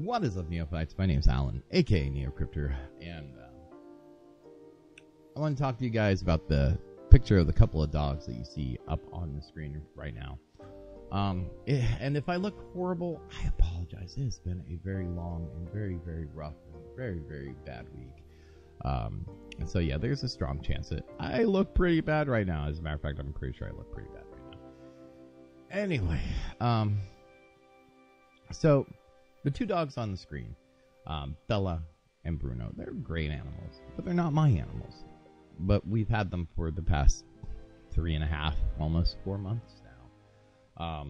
What is up, Neophytes? My name's Alan, aka Neocryptor, and I want to talk to you guys about the picture of the couple of dogs that you see up on the screen right now. And if I look horrible, I apologize. It has been a very long and very, very rough and very, very bad week. And so, yeah, there's a strong chance that I look pretty bad right now. As a matter of fact, I'm pretty sure I look pretty bad right now. Anyway, so the two dogs on the screen, Bella and Bruno, they're great animals, but they're not my animals. But we've had them for the past 3.5, almost 4 months now.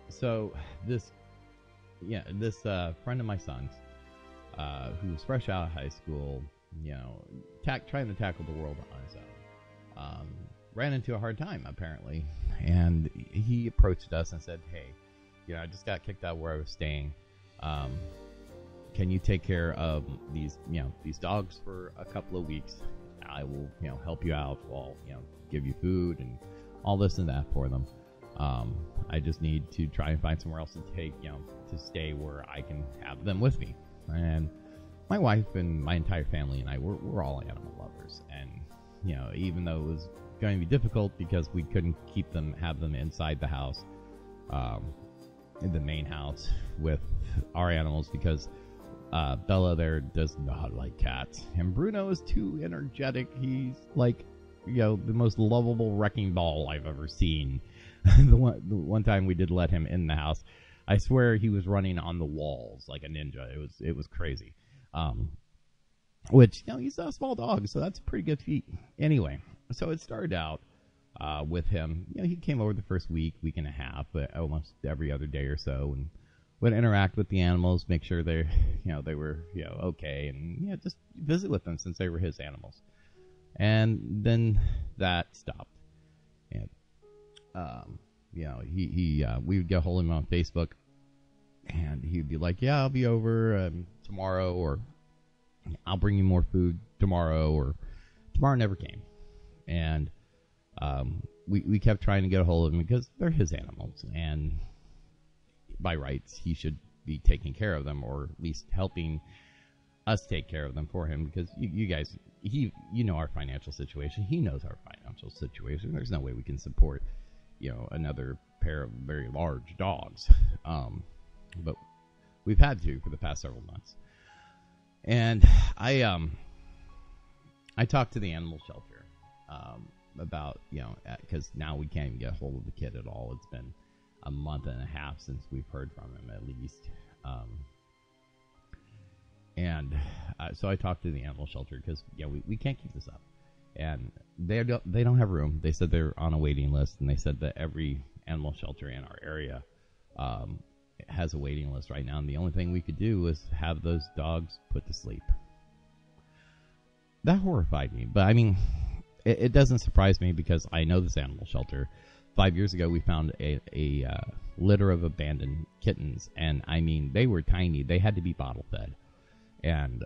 So this friend of my son's, who's fresh out of high school, trying to tackle the world on his own, ran into a hard time apparently, and he approached us and said, "Hey, I just got kicked out where I was staying. Can you take care of these dogs for a couple of weeks? I will, help you out. I'll, give you food and all this and that for them. I just need to try and find somewhere else to take, to stay where I can have them with me." And my wife and my entire family and I, we're all animal lovers. And, even though it was going to be difficult because we couldn't have them inside the house, in the main house with our animals, because Bella there does not like cats, and Bruno is too energetic. He's like, the most lovable wrecking ball I've ever seen. the one time we did let him in the house, I swear he was running on the walls like a ninja. It was crazy. Which, he's a small dog, so that's a pretty good feat. Anyway, so it started out with him. He came over the first week and a half, but almost every other day or so, and would interact with the animals, make sure they were okay, and just visit with them since they were his animals. And then that stopped, and we would get hold of him on Facebook, and he'd be like, "Yeah, I'll be over tomorrow," or "I'll bring you more food tomorrow," or tomorrow never came. And we kept trying to get a hold of him because they're his animals, and by rights he should be taking care of them, or at least helping us take care of them for him, because you guys, our financial situation. He knows our financial situation. There's no way we can support another pair of very large dogs, but we've had to for the past several months. And I talked to the animal shelter about, because now we can't even get a hold of the kid at all. It's been a month and a half since we've heard from him, at least. So I talked to the animal shelter, because we can't keep this up, and they don't have room. They said they're on a waiting list, and they said that every animal shelter in our area has a waiting list right now, and the only thing we could do was have those dogs put to sleep. That horrified me, but I mean, it doesn't surprise me, because I know this animal shelter. 5 years ago, we found a litter of abandoned kittens, and I mean, they were tiny. They had to be bottle fed. And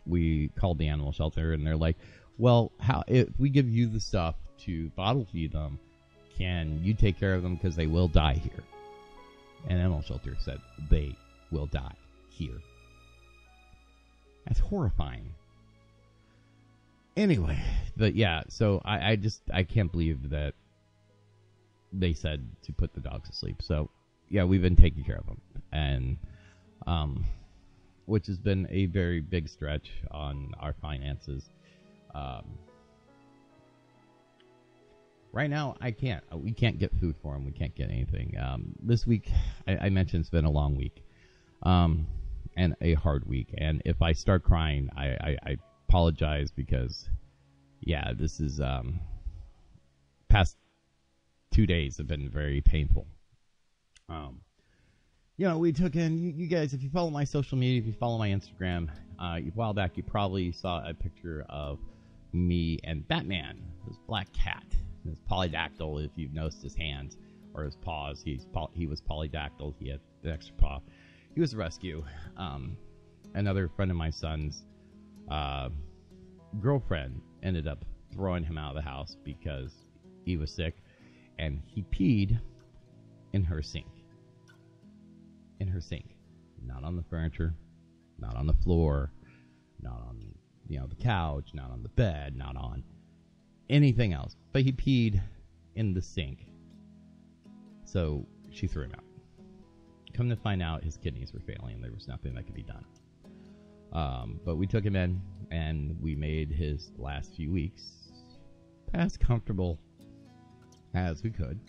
we called the animal shelter, and they're like, "Well, if we give you the stuff to bottle feed them, can you take care of them, because they will die here?" And animal shelter said, "They will die here." That's horrifying. Anyway, but yeah, so I can't believe that they said to put the dogs to sleep. So yeah, we've been taking care of them, and which has been a very big stretch on our finances. Right now, we can't get food for them. We can't get anything. This week, I mentioned it's been a long week, and a hard week. And if I start crying, I apologize, because this is past 2 days have been very painful. We took in, you guys, if you follow my social media, if you follow my Instagram, a while back, you probably saw a picture of me and Batman, this black cat, his polydactyl. If you've noticed his hands or his paws, he was polydactyl. He had the extra paw. He was a rescue. Another friend of my son's girlfriend ended up throwing him out of the house because he was sick, and he peed in her sink. in her sink. Not on the furniture, not on the floor, not on, the couch, not on the bed, not on anything else. But he peed in the sink. So she threw him out. Come to find out, his kidneys were failing and there was nothing that could be done. But we took him in and we made his last few weeks as comfortable as we could.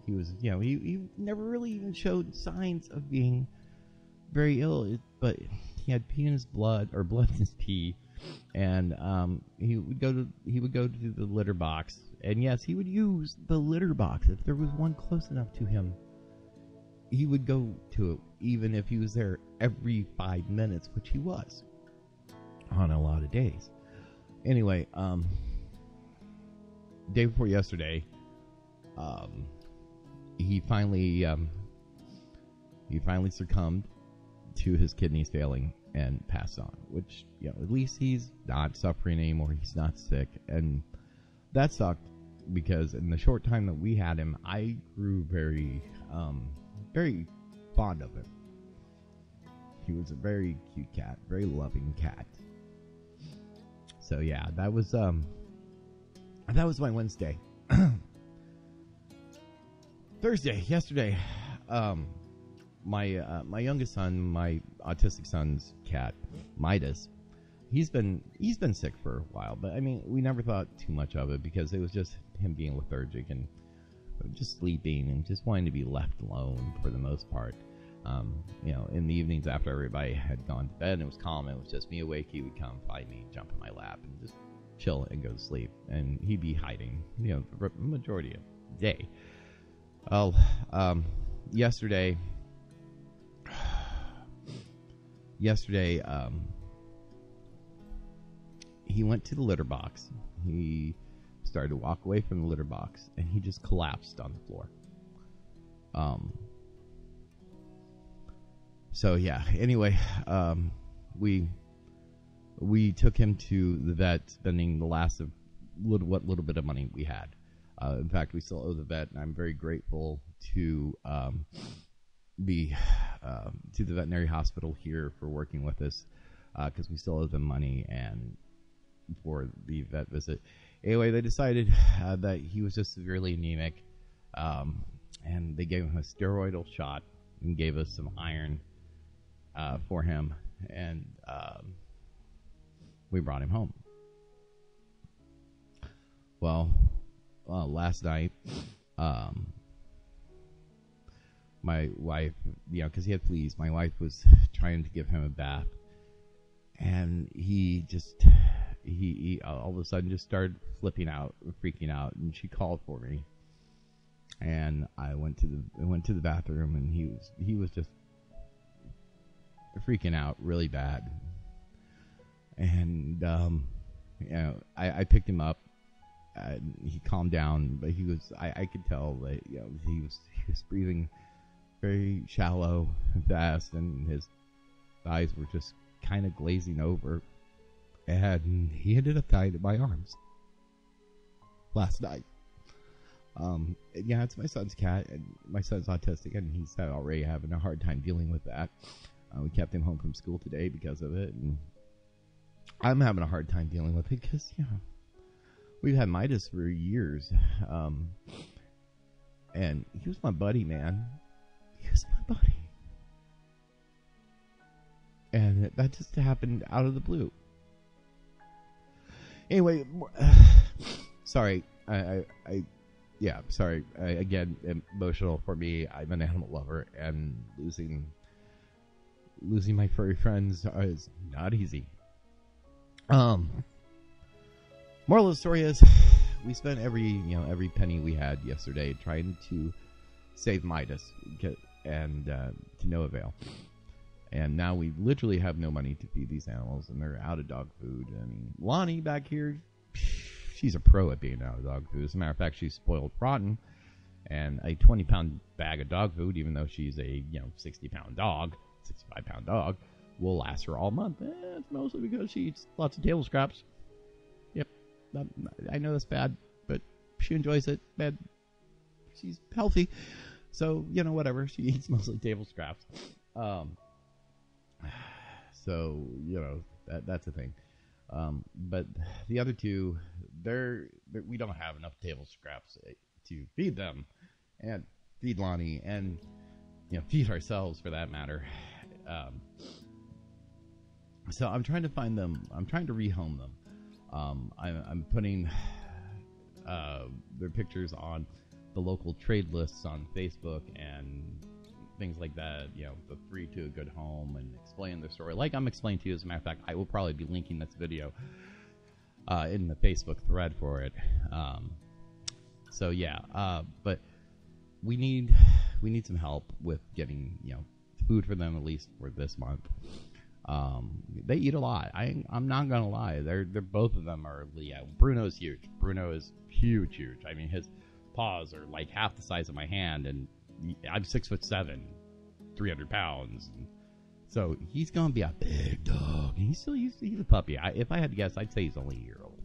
He was, he never really even showed signs of being very ill, but he had pee in his blood, or blood in his pee, and he would go to the litter box, and yes, he would use the litter box if there was one close enough to him. He would go to it, even if he was there every 5 minutes, which he was on a lot of days. Anyway, day before yesterday, he finally succumbed to his kidneys failing and passed on, which, at least he's not suffering anymore. He's not sick. And that sucked because in the short time that we had him, I grew very, very fond of him. He was a very cute cat, very loving cat. So yeah, that was my Wednesday. Thursday, yesterday, my youngest son, my autistic son's cat, Midas, he's been sick for a while, but I mean, we never thought too much of it because it was just him being lethargic and just sleeping and just wanting to be left alone for the most part. In the evenings after everybody had gone to bed and it was calm, it was just me awake, he would come find me, jump in my lap, and just chill and go to sleep. And he'd be hiding, the majority of the day. Well, yesterday, he went to the litter box. He started to walk away from the litter box, and he just collapsed on the floor. So yeah. Anyway, we took him to the vet, spending the last of what little bit of money we had. In fact, we still owe the vet, and I'm very grateful to the veterinary hospital here for working with us, because we still owe them money and for the vet visit. Anyway, they decided that he was just severely anemic, and they gave him a steroidal shot and gave us some iron for him, and we brought him home. Well, last night, my wife, because he had fleas, my wife was trying to give him a bath, and he all of a sudden just started flipping out, freaking out, and she called for me, and I went to the bathroom, and he was just freaking out really bad, and I picked him up. He calmed down, but I could tell that he was breathing very shallow and fast, and his eyes were just kind of glazing over, and he ended up dying in my arms last night. It's my son's cat, and my son's autistic, and he's already having a hard time dealing with that. We kept him home from school today because of it, and I'm having a hard time dealing with it because we've had Midas for years, and he was my buddy, man. He was my buddy, and that just happened out of the blue. Anyway, sorry, sorry. Again, emotional for me. I'm an animal lover, and losing my furry friends is not easy. Moral of the story is, we spent every penny we had yesterday trying to save Midas, and to no avail. And now we literally have no money to feed these animals, and they're out of dog food. I mean, Lonnie back here, she's a pro at being out of dog food. As a matter of fact, she's spoiled rotten, and a 20-pound bag of dog food, even though she's a 60-pound dog, 65-pound dog, will last her all month. It's mostly because she eats lots of table scraps. Yep, I know that's bad, but she enjoys it. Bad, she's healthy. So, you know, whatever. She eats mostly table scraps. So, you know, that's a thing. But the other two, we don't have enough table scraps to feed them and feed Lonnie and, you know, feed ourselves for that matter. So I'm trying to find them. I'm trying to rehome them. I'm putting their pictures on the local trade lists on Facebook and things like that, you know, the 3 to a good home, and explain their story like I'm explaining to you. As a matter of fact, I will probably be linking this video in the Facebook thread for it. So yeah, but we need some help with getting, you know, food for them, at least for this month. They eat a lot. I'm not gonna lie. They're both of them are, yeah. Bruno's huge. Bruno is huge. I mean, his paws are like half the size of my hand, and I'm 6'7", 300 pounds. And so he's gonna be a big dog. And he's a puppy. If I had to guess, I'd say he's only a year old.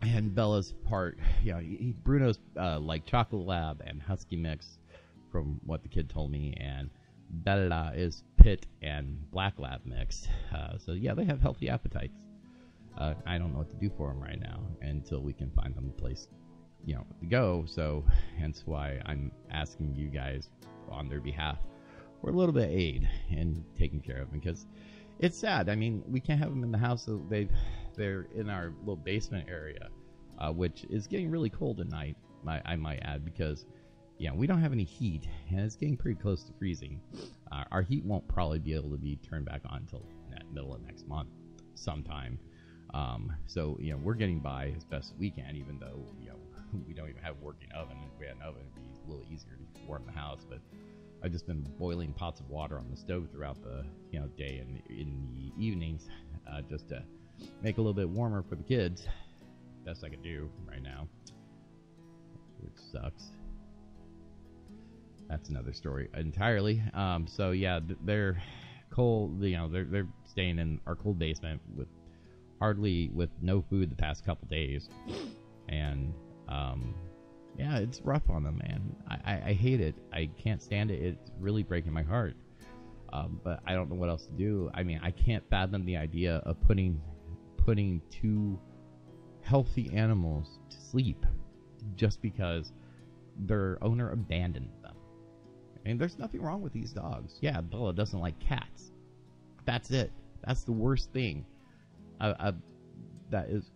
And Bella's part, you know, Bruno's like chocolate lab and husky mix, from what the kid told me, and Bella is pit and black lab mixed. So yeah, they have healthy appetites. I don't know what to do for them right now until we can find them a place, you know, to go. So hence why I'm asking you guys on their behalf for a little bit of aid in taking care of them, because it's sad. I mean, we can't have them in the house. So they're in our little basement area, which is getting really cold at night, I might add, because, yeah, we don't have any heat, and it's getting pretty close to freezing. Our heat won't probably be able to be turned back on until middle of next month sometime. So, you know, we're getting by as best as we can, even though, you know, we don't even have a working oven. If we had an oven, it'd be a little easier to warm the house. But I've just been boiling pots of water on the stove throughout the, you know, day and in the evenings, just to make a little bit warmer for the kids. Best I could do right now, which sucks. That's another story entirely. So yeah, they're cold. You know, they're staying in our cold basement with no food the past couple days, and yeah, it's rough on them, man. I hate it. I can't stand it. It's really breaking my heart. But I don't know what else to do. I mean, I can't fathom the idea of putting two healthy animals to sleep just because their owner abandoned them. I mean, there's nothing wrong with these dogs. Yeah, Bella doesn't like cats. That's it. That's the worst thing that is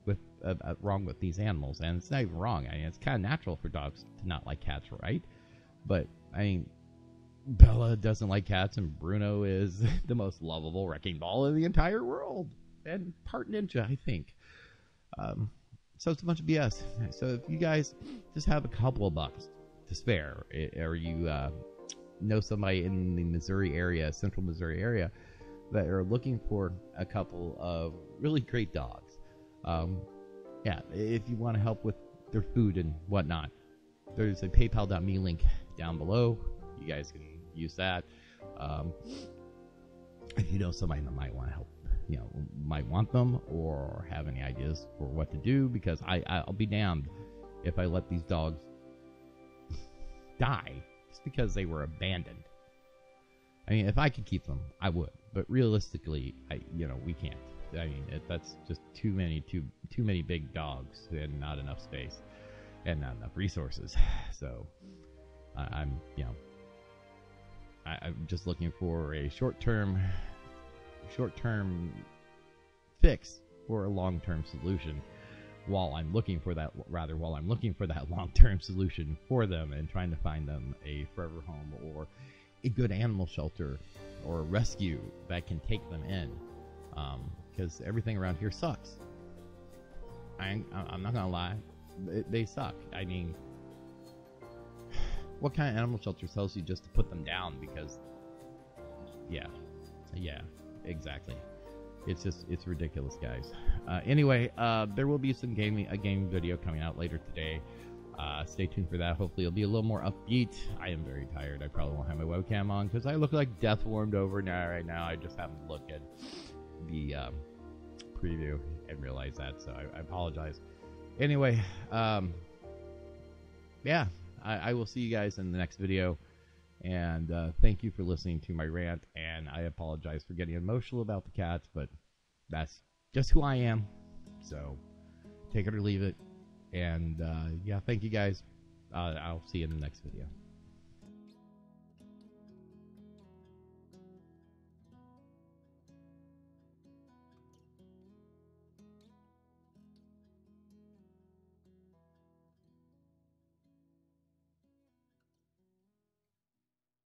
wrong with these animals. And it's not even wrong. I mean, it's kind of natural for dogs to not like cats, right? But, I mean, Bella doesn't like cats, and Bruno is the most lovable wrecking ball in the entire world. And part ninja, I think. So it's a bunch of BS. So if you guys just have a couple of bucks to spare, or you know somebody in the Missouri area, central Missouri area, that are looking for a couple of really great dogs, yeah, if you want to help with their food and whatnot, there's a paypal.me link down below. You guys can use that. If you know somebody that might want to help, you know, might want them, or have any ideas for what to do, because I'll be damned if I let these dogs die just because they were abandoned. I mean, if I could keep them, I would, but realistically, we can't. I mean, that's just too many big dogs and not enough space and not enough resources. So I'm just looking for a short-term fix for a long-term solution while I'm looking for that long-term solution for them, and trying to find them a forever home or a good animal shelter or a rescue that can take them in, because everything around here sucks. I'm not gonna lie, they suck. I mean, what kind of animal shelter tells you just to put them down? Because yeah, exactly. It's ridiculous, guys. Anyway, there will be a gaming video coming out later today. Stay tuned for that. Hopefully it'll be a little more upbeat. I am very tired. I probably won't have my webcam on because I look like death warmed over right now. I just happened to look at the preview and realize that, so I apologize. Anyway, yeah, I will see you guys in the next video. And thank you for listening to my rant. And I apologize for getting emotional about the cats, but that's just who I am. So take it or leave it. And yeah, thank you guys. I'll see you in the next video.